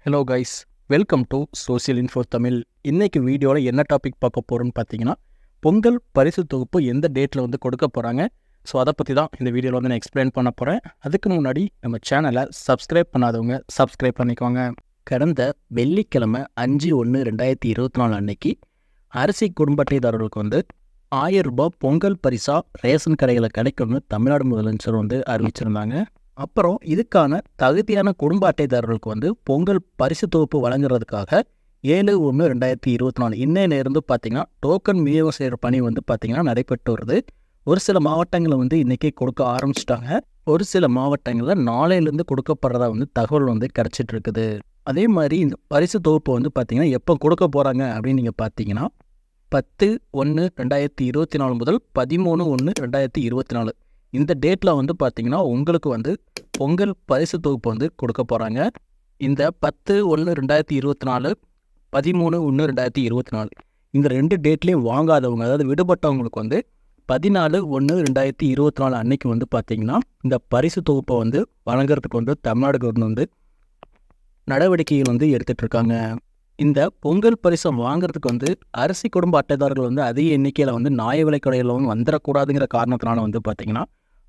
Hello guys, welcome to social info Tamil. இன்னைக்கு வீடியோவில் என்ன டாபிக் பார்க்க போகிறோன்னு பார்த்தீங்கன்னா, பொங்கல் பரிசு தொகுப்பு எந்த டேட்டில் வந்து கொடுக்க போகிறாங்க. ஸோ அதை பற்றி தான் இந்த வீடியோவில் வந்து நான் எக்ஸ்பிளைன் பண்ண போகிறேன். அதுக்கு முன்னாடி நம்ம சேனலை சப்ஸ்கிரைப் பண்ணாதவங்க சப்ஸ்கிரைப் பண்ணிக்கோங்க. கடந்த வெள்ளிக்கிழமை 5/1/2024 அன்னைக்கு அரிசி குடும்ப அட்டைதாரர்களுக்கு வந்து 1000 ரூபாய் பொங்கல் பரிசா ரேஷன் கடைகளில் கிடைக்கும்னு தமிழ்நாடு முதலமைச்சர் வந்து அறிவிச்சிருந்தாங்க. அப்புறம் இதுக்கான தகுதியான குடும்ப அட்டைதாரர்களுக்கு வந்து பொங்கல் பரிசு தொகுப்பு வழங்குறதுக்காக 7/1/2024 இன்னையிலிருந்து பார்த்தீங்கன்னா டோக்கன் விநியோகம் செய்கிற பணி வந்து பார்த்தீங்கன்னா நடைபெற்று வருது. ஒரு சில மாவட்டங்களில் வந்து இன்றைக்கி கொடுக்க ஆரம்பிச்சிட்டாங்க. ஒரு சில மாவட்டங்களில் நாளையிலேருந்து கொடுக்கப்படுறதா வந்து தகவல் வந்து கிடச்சிட்டு இருக்குது. அதே மாதிரி இந்த பரிசு தொகுப்பு வந்து பார்த்தீங்கன்னா எப்போ கொடுக்க போகிறாங்க அப்படின்னு நீங்கள் பார்த்தீங்கன்னா 10/1/2024 முதல் 13/1/2024 இந்த டேட்டில் வந்து பார்த்தீங்கன்னா உங்களுக்கு வந்து பொங்கல் பரிசு தொகுப்பு வந்து கொடுக்க போகிறாங்க. இந்த 10/1/2024 13/1/2024 இந்த 2 டேட்லேயும் வாங்காதவங்க, அதாவது விடுபட்டவங்களுக்கு வந்து 14/1/2024 அன்னைக்கு வந்து பார்த்தீங்கன்னா இந்த பரிசு தொகுப்பை வந்து வழங்குறதுக்கு வந்து தமிழ்நாடு கவர்மெண்ட் வந்து நடவடிக்கைகள் வந்து எடுத்துகிட்டு இருக்காங்க. இந்த பொங்கல் பரிசை வாங்குறதுக்கு வந்து அரிசி குடும்ப அட்டைதாரர்கள் வந்து அதிக எண்ணிக்கையில் வந்து நியாய விலைக் கடையில் வந்து வந்துடக்கூடாதுங்கிற காரணத்தினால வந்து பார்த்திங்கன்னா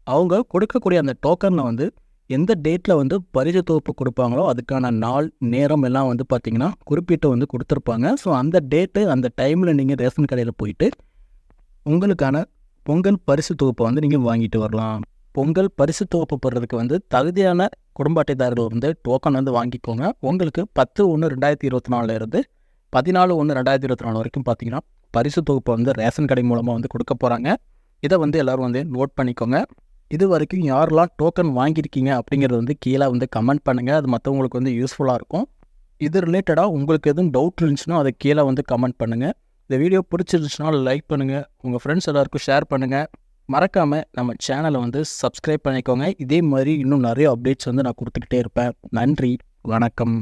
அவங்க கொடுக்கக்கூடிய அந்த டோக்கனில் வந்து எந்த டேட்டில் வந்து பரிசு தொகுப்பு கொடுப்பாங்களோ அதுக்கான நாள் நேரம் எல்லாம் வந்து பார்த்திங்கன்னா குறிப்பிட்டு வந்து கொடுத்துருப்பாங்க. ஸோ அந்த டேட்டு அந்த டைமில் நீங்கள் ரேஷன் கடையில் போயிட்டு உங்களுக்கான பொங்கல் பரிசு தொகுப்பை வந்து நீங்கள் வாங்கிட்டு வரலாம். பொங்கல் பரிசு தொகுப்பு பெறதுக்கு வந்து தகுதியான குடும்ப அட்டைதாரர்கள் வந்து டோக்கன் வந்து வாங்கிக்கோங்க. உங்களுக்கு 10/1/2024 இருந்து 14/1/2024 வரைக்கும் பார்த்தீங்கன்னா பரிசு தொகுப்பை வந்து ரேஷன் கடை மூலமாக வந்து கொடுக்க போகிறாங்க. இதை வந்து எல்லோரும் வந்து நோட் பண்ணிக்கோங்க. இது வரைக்கும் யாரெல்லாம் டோக்கன் வாங்கியிருக்கீங்க அப்படிங்கிறது வந்து கீழே வந்து கமெண்ட் பண்ணுங்கள். அது மற்றவங்களுக்கு வந்து யூஸ்ஃபுல்லாக இருக்கும். இது ரிலேட்டடாக உங்களுக்கு எதுவும் டவுட் இருந்துச்சுன்னா அதை கீழே வந்து கமெண்ட் பண்ணுங்கள். இந்த வீடியோ பிடிச்சிருந்துச்சுன்னா லைக் பண்ணுங்கள், உங்கள் ஃப்ரெண்ட்ஸ் எல்லாருக்கும் ஷேர் பண்ணுங்கள். மறக்காமல் நம்ம சேனலை வந்து சப்ஸ்கிரைப் பண்ணிக்கோங்க. இதே மாதிரி இன்னும் நிறைய அப்டேட்ஸ் வந்து நான் கொடுத்துக்கிட்டே இருப்பேன். நன்றி, வணக்கம்.